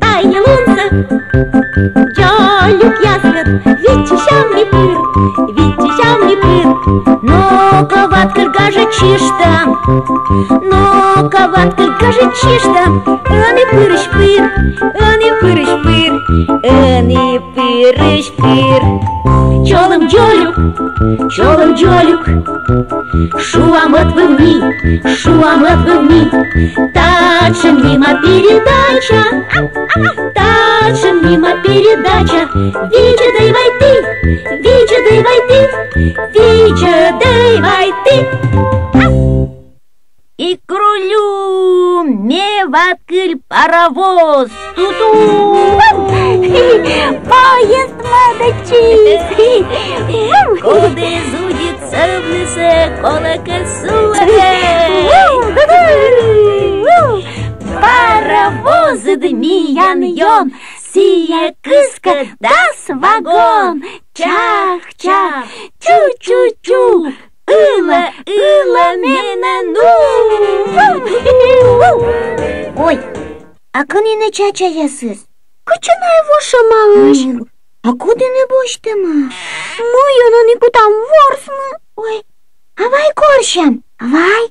Ай, лунца, джолюк ясгат, витишам ми пыр, но коват кыргажа чишта, ани пырыш пыр, ани пырыш пыр. Чолым джолюк, шуамат вывни, тача мимо передача, Вича дай вай ты. И к рулю меваткыль паровоз, ту-ту. Поезд молодчик. Коды зудится в лесе колокольцуэ. Паровозы дмиян-йон, сия кыска дас вагон. Чах-чах, чу-чу-чу, ыла мена ну. Ой, а кынine чачаясыз? Кычынай воша малыш. А куды не боштема? Мыйын никутам ворсмы. Ой, авай коршам, авай.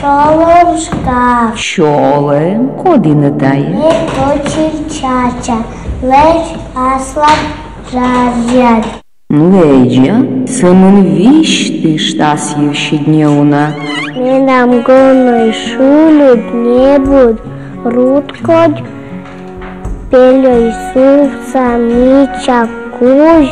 Чолым шкаф. Чолым кодины дае. Не хочет чача. Леч аслан жарят. Ледя, самым вишты штас ещедневна. Менам гоной шулют небуд, руткодь, пелей сувца мича куж,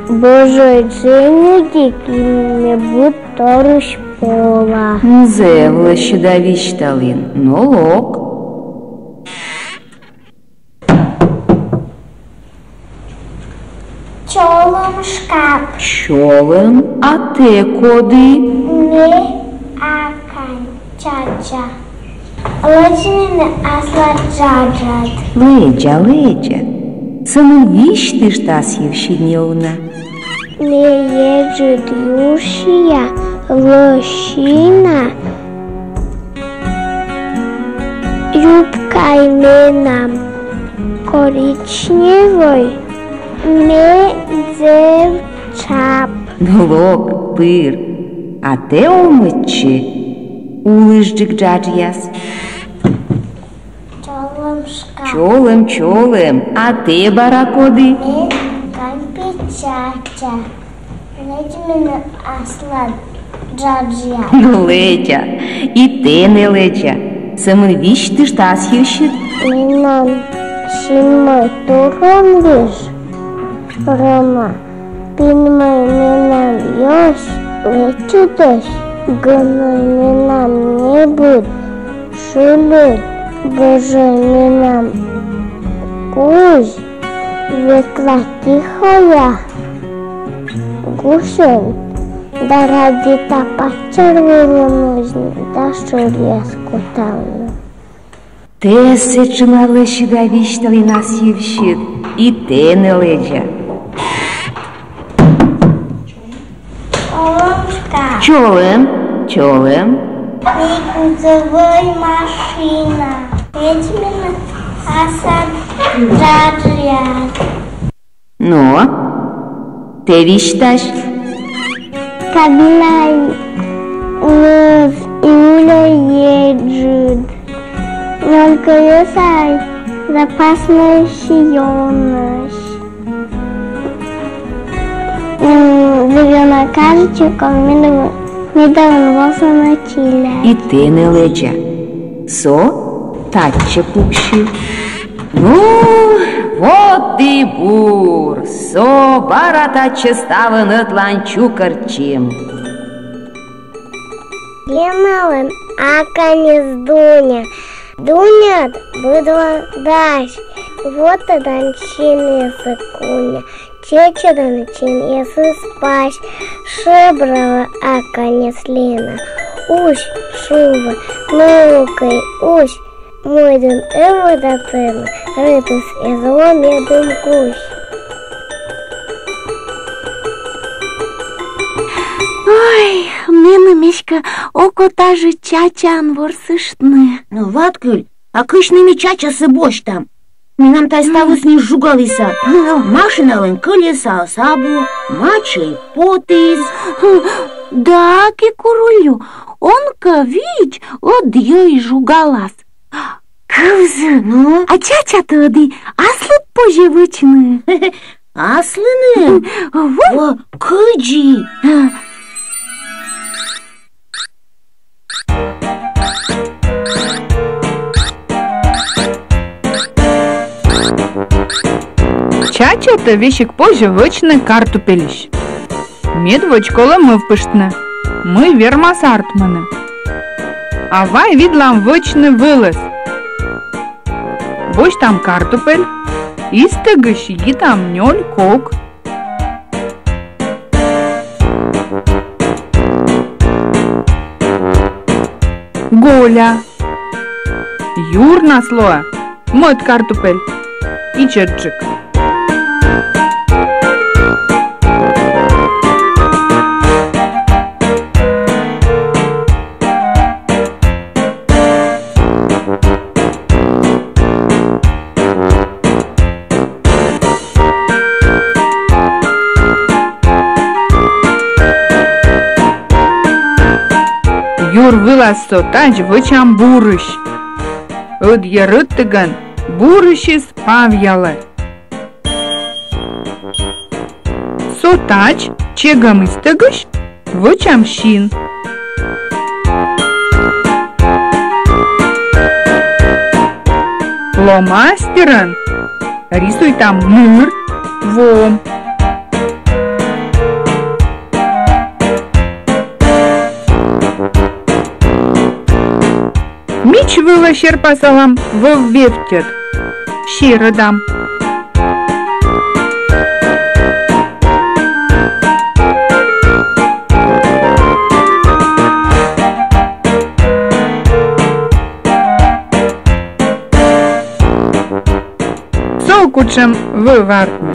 Божой дженедик не буд торуш пола. Зевла щедовищталин, но лок. Чолым шкаф. Чолым, а те коды? Не акань чача. Лечмины асла джаджат. Ледя, самым вишты штас ещедневна. Не ежит юшия лощина. Юбкой менам коричневой. Не девчап. Лок, пыр, а те умычи, улыжджик джаджияс. Чолым, а те баракоды? Не кампичача. Лечмина асла джаджия. Ледя, и те не ледя, самым вишты штас ещед. Менам шинмой туром лишь. Рома, пинмой менам ёж, лечудош, гной менам не буд, шулют, Божой менам куж, ветла тихоя, гушен, да ради тапа червила нужно, да шурьяску тавну. Те сечила лещедовищтали нас ещед, и те не ледя. Чолым. Грузовой машина. Ведьмина асад джаджият. Но, те вищташ? Когда в июля еджут. Только ёсай запасная шиённость. Двигана кажечком медовым волосом на чиле. И ты не ледя. Со, татче пукши. Ну, вот и бур. Со, бара татче става над ланчу карчим. Гемалым, аканис Дуня. Дуня, быдла дашь. Вот и данчин языкуня. Чечедан чин ясы спась. Шебрала аканис Лена. uși, șuvă, năucă-i uși, mui din ămă da tămă, râpăs e zomie din cuși. Ой, мне мечка окота же чачан ворсышны. Ну, Ваткуль, а кышными чача сыбош там. Минам тай ставус не жугалиса. Машина лын колеса сабу, мачи потис. Да, кикурулю, он-ка, видь, от ей жугалас. Кызы, Ну, а чача-то ды аслы поживычны. аслыны? Во, кыджи. Чача-то вещик поживычны картупелищ. Медвоч коло мы впыштны. Мы вермас артманы. Авай видлам вычны вылез. Бош там картупель, истыгыш и там нёль кок. Голя. Юр наслоя. Мот картупель. И черчик. Юр вылаз сотач вычам бурыш. Ыд ярыттыган бурышис павьялы. Сотач чегам истыгыш вычам щин. Фломастерын рисуй там мыр, вом. Мич выла щерпасалам в вевтет. Щиродам. Сокучем вывартны.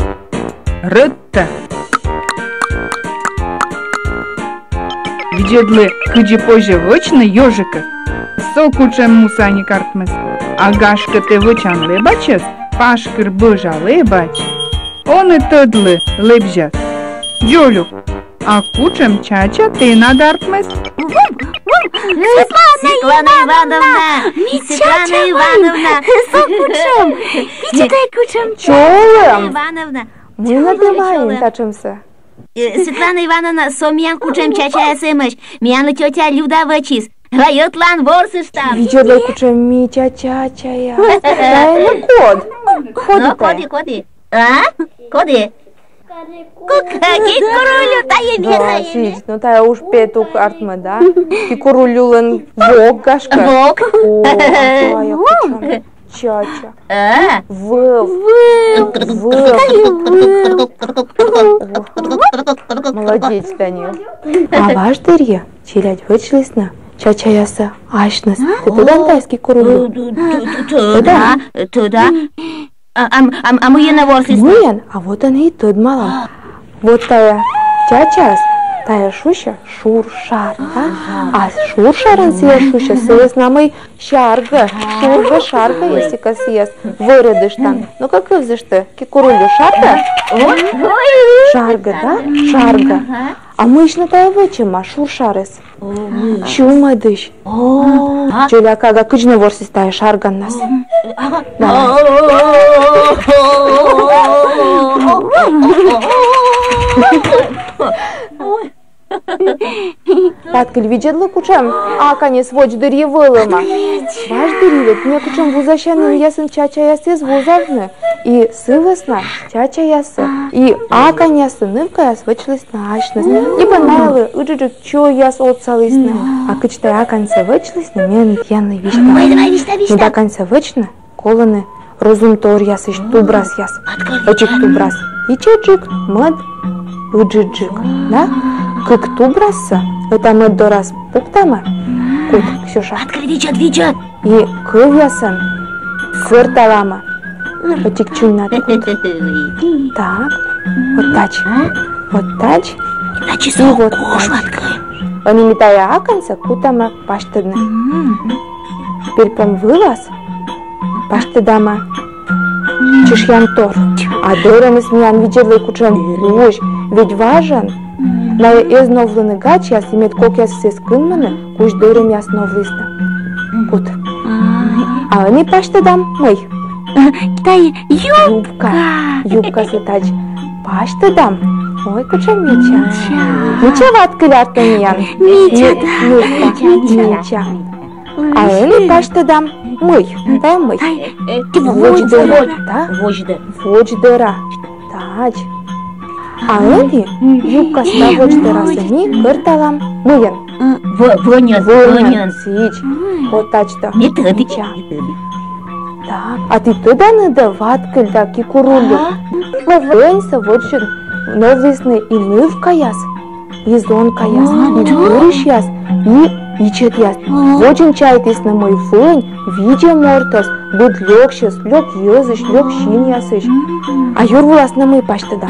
Рытта. Видедлы кыджи позже вочны ёжика. Сокучем мусани картмыз. Агашка ты вычан лебачес, пашкыр быжа лебач. Он и тыдлы лебжат. Джолю, а кучем чача ты надартмыз. Светлана Ивановна! Светлана Ивановна! Сокучем, пичтай кучем. Чолым! Ивановна! Мы надымаем тачымсы. Светлана Ивановна, сомиян кучем чачая сымыш. Мияны тетя Люда вычис. Райотлан ворсыш там. Видео кучем ми чачая. Дай на код. Ну, коди. А? Коди? Какие королю, тая Да, мира. сидь, ну тая уж петук артмы, да? И курулюлын вок гашка. Вок. О, тая кучем. Чача. А? Выл. Молодец, Данил. А ваш дырья, чилять вычлесна, чачаяса, ашнас. Ты туда тайский курулю? Туда. А мы на ворсыш. Муян, а вот она и тут мала. Вот тая чачас, тая шуща шуршар, да? А шуршаран сия шуща съест намый шарга, шарга, если ка съест. Выродыш там. Ну как взяшь ты? Кикурулю шарга? Шарга, да? Шарга. А мы ж на тая вычима шуршарес. Чумадыш. Джуля кага кыжны ворсис тая шарган нас. Таткель виджедлы кучам, а канес воч дырье вылыма. Ваш дырьевет, мне кучам вузащанын ясын чача ясы вузавны. И сывасна чача ясы. И акан ясы нывка яс вычлысна ашныс. Ибо найлы ыджыджык чо яс отсалысны. А кычтай аканса вычлысны мен яны вишна. Ну да канса вычны, колыны розум тор яс иш тубрас яс. Очик тубрас. И чеджик мад ыджыджик, да? Как тубраса, это мы до раз пуктама. Кут, Ксюша. Отвечат. И кывясан. Сырталама. Отик чуйнат. Так. Вот тач. Вот тач. И вот тач. Они метая аканца, кутама паштыдны. Перпом вылаз. Паштыдама. Чешьян тор. А дорам смеян видели кучен уж. Ведь важен. На изновлены гач я имеет кок я все скынманы, куч дорам я сновлисна. Кут. А они паштыдам мы. Тай Юбка слетач. Паштыдам. Ой, куча Мича. Мича ваткылят меня. Мича. А они паштыдам мы. Да мы. Вождера. Да? Вождера. Тач. А они юбка ста вождера сами кырталам мыян. Вонян. Сич. Вот тач-то. Мича. Так, а ты туда надо ваткаль да кикурулю. Венса вот же новлисны и ныв каяс, и зон каяс, и буриш яс, и чет яс. Очень чайтис на мой вынь, видя мортос, буд лёгщес, лёг езыш, лёг щин ясыш. А юрвулас на мой паштыда.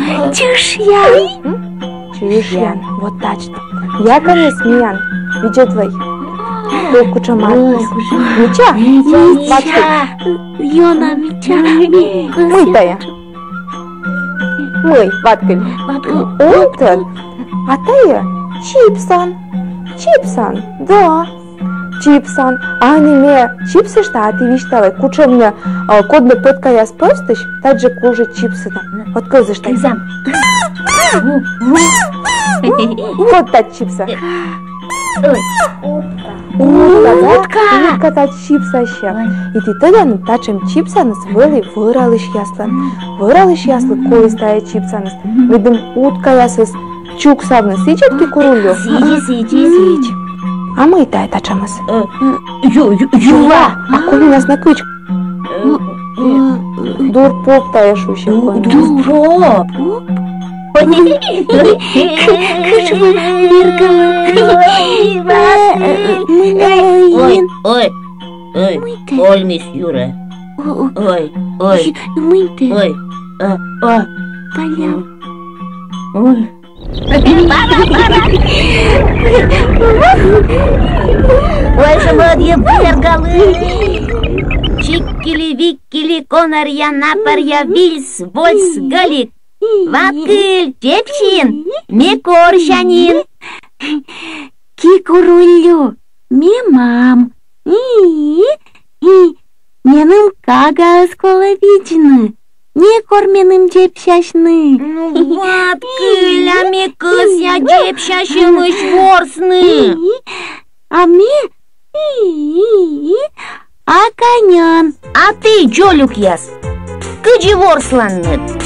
Чешьян, вот тачно. Я конец миян, видя твой. Только чаматос. Мича? Йона, Мича. Мытая. Мый, ваткаль. Утр. А тая? Чипсан. Да. Чипсан. А не ме чипсы что, а ты виштала. Куча мне кодный пытка я спустыш, так же кожа чипсы. Вот козы что. Вот так чипса. Утка та чипса ще. И ты тогда на тачем чипса нас выралыш яслан. Выралыш яслан, коли стая чипса нас. Видим утка ясыз чук савны сичет кикурулю. Сич. А мы тай тачамыз. Юла. А коли нас на кычку. Дур поп тая шуще. Дур поп. Ой, мисс Юра. Ой. Полял. Ой, шабадье бергалы. Чикили-викили, конарья, напарья, вильс, вольс, галик. Ваткыль, тепчин, мекорщанин. Кикурулю, мимам. Меным кага сколовичны. Не корменым депщашны. Ваткыль, а мекыс я депщашимыш ворсны. А ми а конян. А ты, Джолюк яс, кыджи ворсланныт.